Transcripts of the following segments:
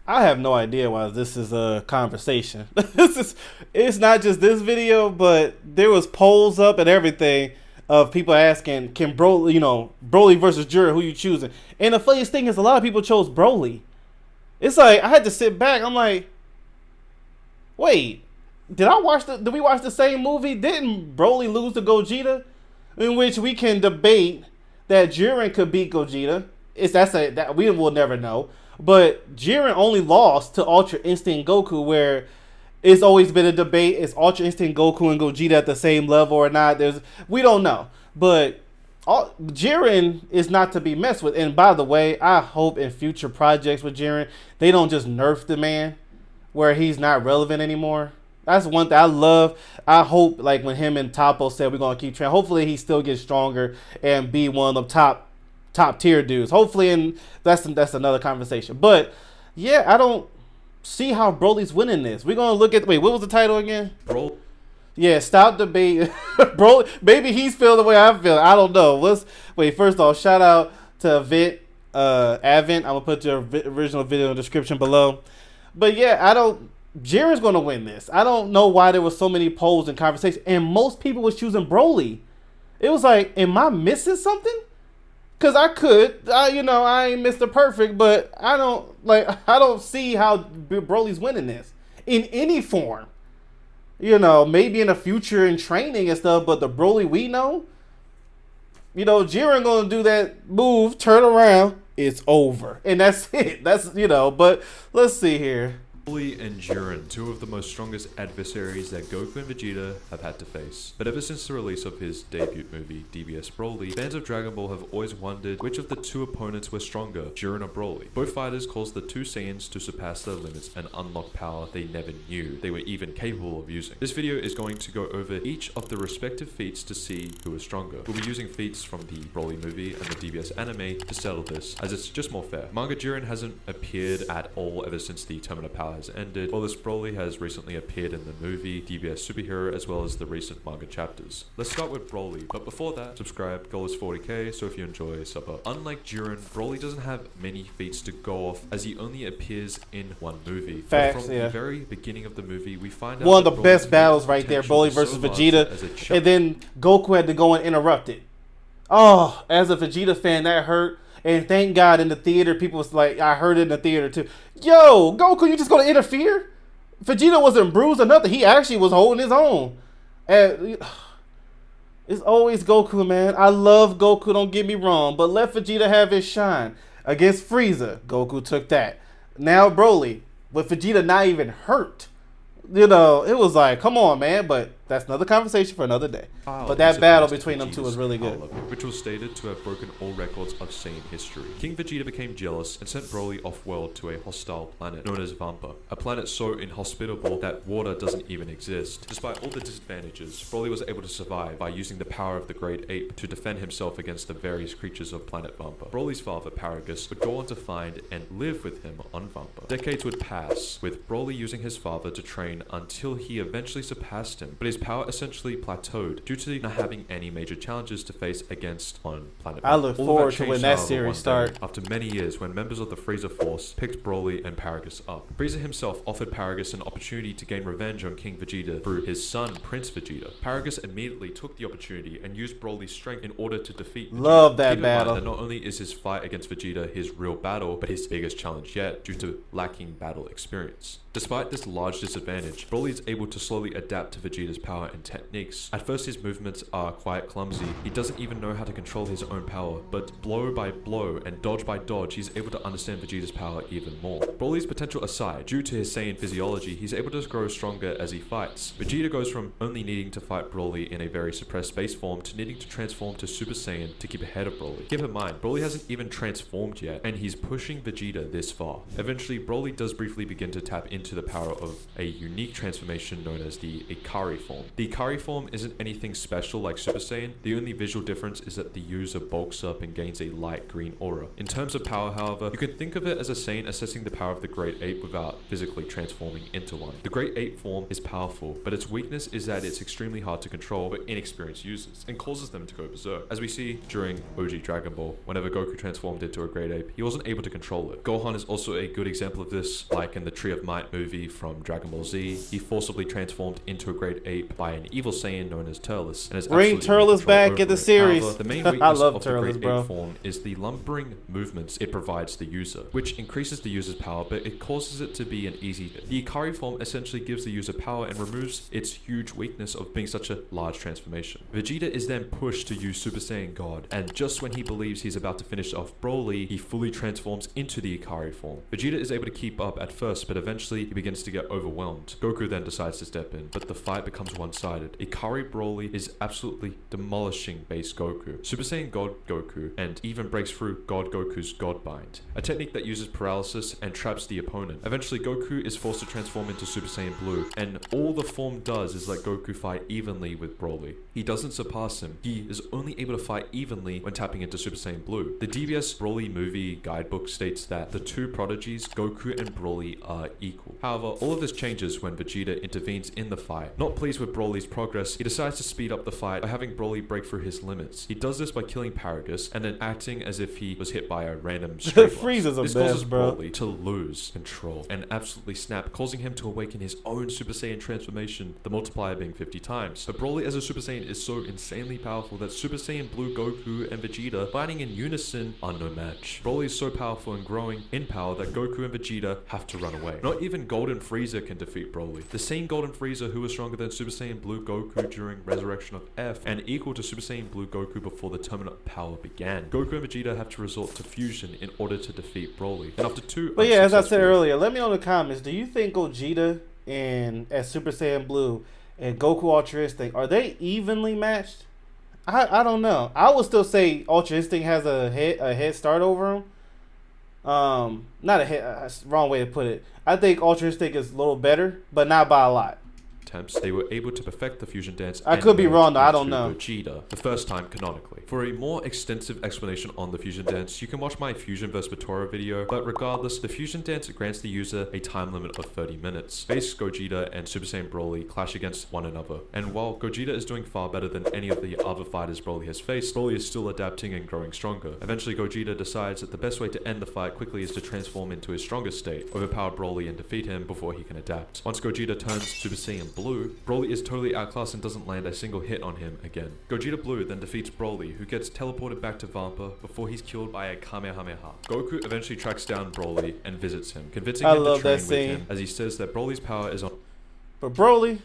I have no idea why this is a conversation. It's not just this video, but there was polls up and everything of people asking, can Broly, Broly versus Jiren, who you choosing? And the funniest thing is a lot of people chose Broly. It's like I had to sit back. I'm like, wait, did we watch the same movie? Didn't Broly lose to Gogeta? In which we can debate that Jiren could beat Gogeta. That we will never know. But Jiren only lost to Ultra Instinct Goku, where it's always been a debate: is Ultra Instinct Goku and Gogeta at the same level or not? We don't know, but Jiren is not to be messed with. And by the way, I hope in future projects with Jiren, they don't just nerf the man where he's not relevant anymore. That's one thing I love. I hope like when him and Toppo said we're gonna keep training, hopefully he still gets stronger and be one of the top tier dudes. Hopefully, and that's another conversation. But yeah, I don't see how Broly's winning this. We're gonna look at what was the title again? Bro. Yeah, stop debate. Bro, maybe he's feeling the way I feel. I don't know. First off, shout out to Advent. I'm gonna put your original video in the description below. But yeah, Jiren's gonna win this. I don't know why there was so many polls and conversations, and most people was choosing Broly. It was like, am I missing something? Cause I ain't Mr. Perfect, but I don't see how Broly's winning this in any form. Maybe in the future in training and stuff, but the Broly we know, Jiren gonna do that move, turn around, it's over, and that's it. But let's see here. Broly and Jiren, two of the most strongest adversaries that Goku and Vegeta have had to face. But ever since the release of his debut movie, DBS Broly, fans of Dragon Ball have always wondered which of the two opponents were stronger, Jiren or Broly. Both fighters caused the two Saiyans to surpass their limits and unlock power they never knew they were even capable of using. This video is going to go over each of the respective feats to see who is stronger. We'll be using feats from the Broly movie and the DBS anime to settle this, as it's just more fair. Manga Jiren hasn't appeared at all ever since the Tournament of Power has ended, while this Broly has recently appeared in the movie, DBS Superhero, as well as the recent manga chapters. Let's start with Broly, but before that, subscribe, goal is 40k, so if you enjoy, sub up. Unlike Jiren, Broly doesn't have many feats to go off, as he only appears in one movie. Facts, from the very beginning of the movie, we find out one of the Broly's best battles right there, Broly versus Vegeta, and then Goku had to go and interrupt it. Oh, as a Vegeta fan, that hurt. And thank God in the theater, people was like, I heard it in the theater too. Yo, Goku, you just gonna interfere? Vegeta wasn't bruised or nothing. He actually was holding his own. And it's always Goku, man. I love Goku, don't get me wrong. But let Vegeta have his shine. Against Frieza, Goku took that. Now Broly, with Vegeta not even hurt. It was like, come on, man. But that's another conversation for another day. But that battle between them two was really good. Which was stated to have broken all records of Saiyan history. King Vegeta became jealous and sent Broly off-world to a hostile planet known as Vampa. A planet so inhospitable that water doesn't even exist. Despite all the disadvantages, Broly was able to survive by using the power of the Great Ape to defend himself against the various creatures of planet Vampa. Broly's father, Paragus, would go on to find and live with him on Vampa. Decades would pass, with Broly using his father to train until he eventually surpassed him, but his power essentially plateaued due to not having any major challenges to face against on planet Vampa. I look forward to when that series starts. After many years, when members of the Frieza Force picked Broly and Paragus up. Frieza himself offered Paragus an opportunity to gain revenge on King Vegeta through his son, Prince Vegeta. Paragus immediately took the opportunity and used Broly's strength in order to defeat Vegeta. Love that battle. That not only is his fight against Vegeta his real battle, but his biggest challenge yet due to lacking battle experience. Despite this large disadvantage, Broly is able to slowly adapt to Vegeta's power and techniques. At first his movements are quite clumsy, he doesn't even know how to control his own power, but blow by blow and dodge by dodge he's able to understand Vegeta's power even more. Broly's potential aside, due to his Saiyan physiology, he's able to grow stronger as he fights. Vegeta goes from only needing to fight Broly in a very suppressed base form to needing to transform to Super Saiyan to keep ahead of Broly. Keep in mind, Broly hasn't even transformed yet, and he's pushing Vegeta this far. Eventually, Broly does briefly begin to tap into the power of a unique transformation known as the Ikari form. form. The Ikari form isn't anything special like Super Saiyan, the only visual difference is that the user bulks up and gains a light green aura. In terms of power, however, you can think of it as a Saiyan assessing the power of the Great Ape without physically transforming into one. The Great Ape form is powerful, but its weakness is that it's extremely hard to control for inexperienced users, and causes them to go berserk. As we see during OG Dragon Ball, whenever Goku transformed into a Great Ape, he wasn't able to control it. Gohan is also a good example of this, like in the Tree of Might movie from Dragon Ball Z. He forcibly transformed into a Great Ape by an evil Saiyan known as Turles, and is Bring Turles back in the series. However, the main weakness of the Turles, Great bro. Ape form is the lumbering movements it provides the user, which increases the user's power, but it causes it to be an easy hit. The Ikari form essentially gives the user power and removes its huge weakness of being such a large transformation. Vegeta is then pushed to use Super Saiyan God, and just when he believes he's about to finish off Broly, he fully transforms into the Ikari form. Vegeta is able to keep up at first, but eventually he begins to get overwhelmed. Goku then decides to step in, but the fight becomes one-sided. Ikari Broly is absolutely demolishing base Goku, Super Saiyan God Goku, and even breaks through God Goku's God Bind, a technique that uses paralysis and traps the opponent. Eventually, Goku is forced to transform into Super Saiyan Blue, and all the form does is let Goku fight evenly with Broly. He doesn't surpass him. He is only able to fight evenly when tapping into Super Saiyan Blue. The DBS Broly movie guidebook states that the two prodigies, Goku and Broly, are equal. However, all of this changes when Vegeta intervenes in the fight. Not pleased with Broly's progress, he decides to speed up the fight by having Broly break through his limits. He does this by killing Paragus and then acting as if he was hit by a random stray blast. Frieza's a This mess, causes bro. Broly to lose control and absolutely snap, causing him to awaken his own Super Saiyan transformation, the multiplier being 50 times. But Broly as a Super Saiyan is so insanely powerful that Super Saiyan Blue Goku and Vegeta fighting in unison are no match. Broly is so powerful and growing in power that Goku and Vegeta have to run away. Not even Golden Frieza can defeat Broly. The same Golden Frieza who was stronger than Super Saiyan Blue Goku during Resurrection of F and equal to Super Saiyan Blue Goku before the Tournament of Power began. Goku and Vegeta have to resort to fusion in order to defeat Broly. And after two But yeah, as I said unsuccessful- earlier, let me know in the comments. Do you think Gogeta and as Super Saiyan Blue and Goku Ultra Instinct, are they evenly matched? I don't know. I would still say Ultra Instinct has a head start over him. Not a head. Wrong way to put it. I think Ultra Instinct is a little better, but not by a lot. attempts, they were able to perfect the fusion dance. I and could be merge wrong, though. I don't into know. Gogeta, the first time canonically. For a more extensive explanation on the fusion dance, you can watch my Fusion vs Matora video, but regardless, the fusion dance grants the user a time limit of 30 minutes. Base Gogeta and Super Saiyan Broly clash against one another, and while Gogeta is doing far better than any of the other fighters Broly has faced, Broly is still adapting and growing stronger. Eventually, Gogeta decides that the best way to end the fight quickly is to transform into his strongest state, overpower Broly and defeat him before he can adapt. Once Gogeta turns Super Saiyan Blue, Broly is totally outclassed and doesn't land a single hit on him again. Gogeta Blue then defeats Broly, who gets teleported back to Vampa before he's killed by a Kamehameha. Goku eventually tracks down Broly and visits him, convincing I him to love train that with scene. him, as he says that Broly's power is on. But Broly,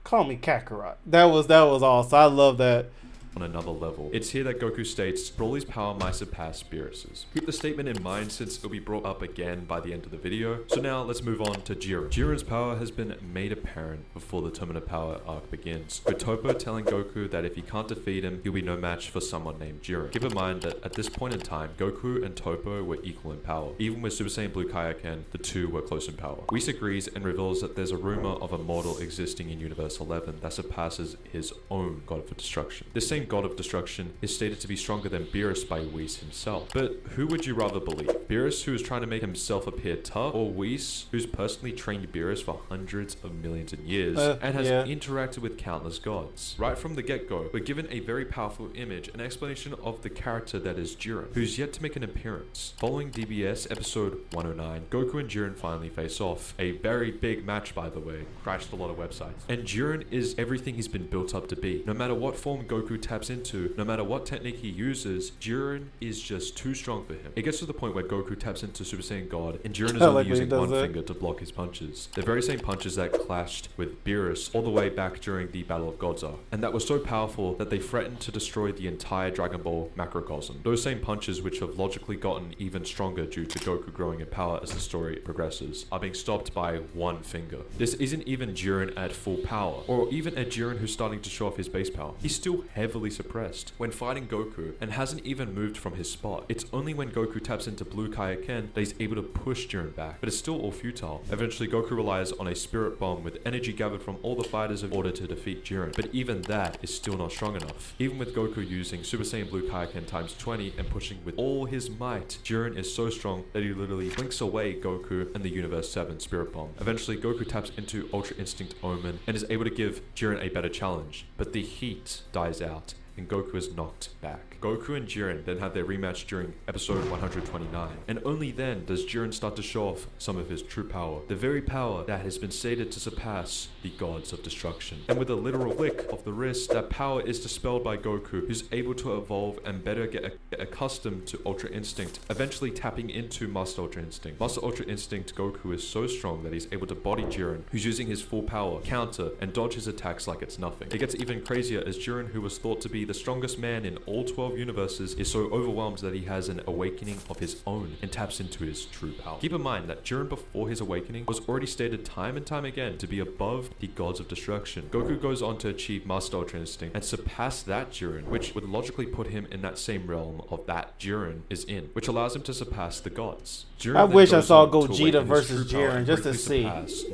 call me Kakarot. That was awesome. I love that. On another level. It's here that Goku states Broly's power might surpass Beerus's. Keep the statement in mind since it'll be brought up again by the end of the video. So now let's move on to Jiren. Jiren's power has been made apparent before the Tournament of Power arc begins, with Toppo telling Goku that if he can't defeat him, he'll be no match for someone named Jiren. Keep in mind that at this point in time, Goku and Toppo were equal in power. Even with Super Saiyan Blue Kaioken, the two were close in power. Whis agrees and reveals that there's a rumor of a mortal existing in Universe 11 that surpasses his own God of Destruction. This same God of Destruction is stated to be stronger than Beerus by Whis himself. But who would you rather believe? Beerus, who is trying to make himself appear tough, or Whis, who's personally trained Beerus for hundreds of millions of years and has interacted with countless gods? Right from the get-go, we're given a very powerful image, an explanation of the character that is Jiren, who's yet to make an appearance. Following DBS episode 109, Goku and Jiren finally face off. A very big match, by the way. Crashed a lot of websites. And Jiren is everything he's been built up to be. No matter what form Goku taps into, no matter what technique he uses, Jiren is just too strong for him. It gets to the point where Goku taps into Super Saiyan God, and Jiren is only using one finger to block his punches. The very same punches that clashed with Beerus all the way back during the Battle of Godza. And that was so powerful that they threatened to destroy the entire Dragon Ball macrocosm. Those same punches, which have logically gotten even stronger due to Goku growing in power as the story progresses, are being stopped by one finger. This isn't even Jiren at full power, or even a Jiren who's starting to show off his base power. He's still heavily heavily suppressed when fighting Goku and hasn't even moved from his spot. It's only when Goku taps into Blue Kaioken that he's able to push Jiren back, but it's still all futile. Eventually, Goku relies on a Spirit Bomb with energy gathered from all the fighters in order to defeat Jiren, but even that is still not strong enough. Even with Goku using Super Saiyan Blue Kaioken times 20 and pushing with all his might, Jiren is so strong that he literally blinks away Goku and the Universe 7 Spirit Bomb. Eventually, Goku taps into Ultra Instinct Omen and is able to give Jiren a better challenge, but the heat dies out and Goku is knocked back. Goku and Jiren then have their rematch during episode 129, and only then does Jiren start to show off some of his true power, the very power that has been stated to surpass the gods of destruction. And with a literal flick of the wrist, that power is dispelled by Goku, who's able to evolve and better get accustomed to Ultra Instinct, eventually tapping into Master Ultra Instinct. Master Ultra Instinct Goku is so strong that he's able to body Jiren, who's using his full power, counter, and dodge his attacks like it's nothing. It gets even crazier as Jiren, who was thought to be the strongest man in all 12 universes, is so overwhelmed that he has an awakening of his own and taps into his true power. Keep in mind that Jiren before his awakening was already stated time and time again to be above the gods of destruction. Goku goes on to achieve Master Ultra Instinct and surpass that Jiren, which would logically put him in that same realm of that Jiren is in, which allows him to surpass the gods. Jiren I wish I saw Gogeta Gogeta versus Jiren just to see.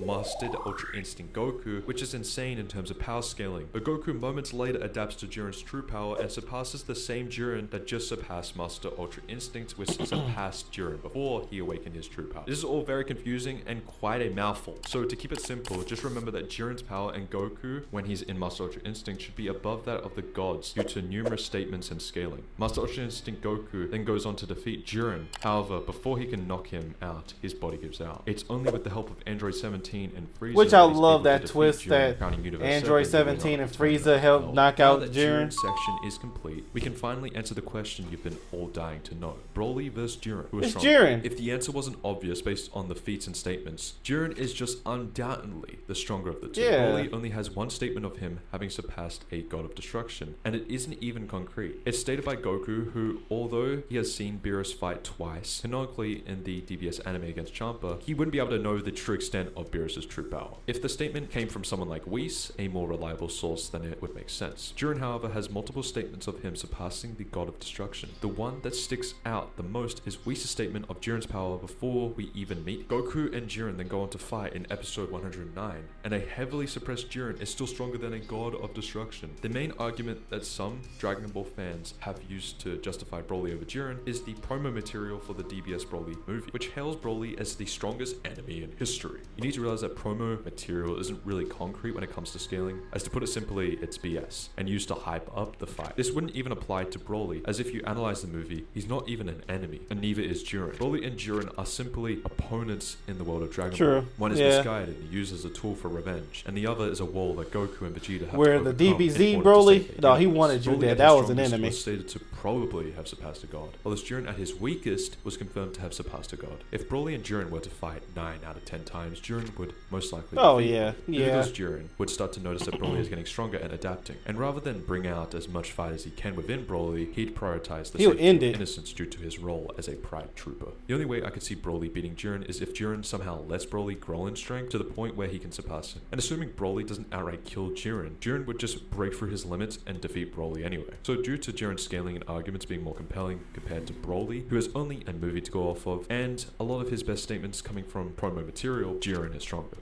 Mastered Ultra Instinct Goku, which is insane in terms of power scaling. But Goku moments later adapts to Jiren's true power and surpasses the same Jiren that just surpassed Master Ultra Instinct, which surpassed Jiren before he awakened his true power. This is all very confusing and quite a mouthful. So to keep it simple, just remember that Jiren's power and Goku, when he's in Master Ultra Instinct, should be above that of the gods due to numerous statements and scaling. Master Ultra Instinct Goku then goes on to defeat Jiren. However, before he can knock him out, his body gives out. It's only with the help of Android 17 and Frieza, which I love that twist that Android 17 and Frieza helped knock out Jiren. Section is complete. We can finally answer the question you've been all dying to know. Broly versus Jiren. Who is It's stronger? Jiren. If the answer wasn't obvious based on the feats and statements, Jiren is just undoubtedly the stronger of the two. Yeah. Broly only has one statement of him having surpassed a god of destruction, and it isn't even concrete. It's stated by Goku, who, although he has seen Beerus fight twice, canonically in the DBS anime against Champa, he wouldn't be able to know the true extent of Beerus' true power. If the statement came from someone like Whis, a more reliable source, then it would make sense. Jiren, however, has multiple statements of him surpassing the god of destruction. The one that sticks out the most is Whis' statement of Jiren's power before we even meet. Goku and Jiren then go on to fight in episode 109, and a heavily suppressed Jiren is still stronger than a god of destruction. The main argument that some Dragon Ball fans have used to justify Broly over Jiren is the promo material for the DBS Broly movie, which hails Broly as the strongest enemy in history. You need to realize that promo material isn't really concrete when it comes to scaling, as to put it simply, it's BS, and used to hype up the fight. This wouldn't even apply to Broly, as if you analyze the movie, he's not even an enemy, and neither is Jiren. Broly and Jiren are simply opponents in the world of Dragon Ball. One is misguided and used as a tool for revenge, and the other is a wall that Goku and Vegeta have Where to the overcome DBZ in order to Broly, save their no, he universe. wanted you Broly there. at That his was an strongest enemy. was stated to probably have surpassed a god, while Jiren at his weakest was confirmed to have surpassed a god. If Broly and Jiren were to fight 9 out of 10 times, Jiren would most likely Oh, defeat yeah, him. yeah. Because Jiren would start to notice that Broly is getting stronger and adapting, and rather than bring out as much fight as he can within Broly, he'd prioritize the He'll safety end of it. innocence due to his role as a pride trooper. The only way I could see Broly beating Jiren is if Jiren somehow lets Broly grow in strength to the point where he can surpass him. And assuming Broly doesn't outright kill Jiren, Jiren would just break through his limits and defeat Broly anyway. So due to Jiren's scaling and arguments being more compelling compared to Broly, who has only a movie to go off of, and a lot of his best statements coming from promo material, Jiren is stronger.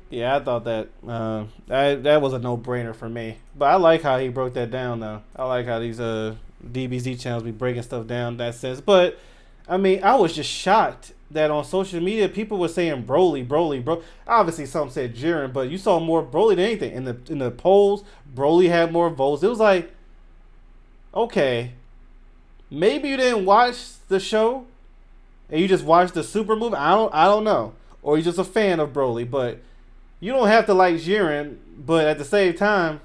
Yeah, I thought that that was a no-brainer for me. But I like how he broke that down, though. I like how these DBZ channels be breaking stuff down in that sense. But, I mean, I was just shocked that on social media, people were saying Broly, Broly. Obviously, some said Jiren, but you saw more Broly than anything. In the polls, Broly had more votes. It was like, okay, maybe you didn't watch the show and you just watched the Super movie. I don't know. Or you're just a fan of Broly, but you don't have to like Jiren, but at the same time,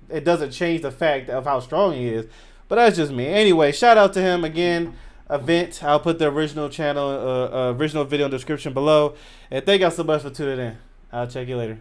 it doesn't change the fact of how strong he is. But that's just me. Anyway, shout out to him again. Event. I'll put the original channel, original video in the description below. And thank y'all so much for tuning in. I'll check you later.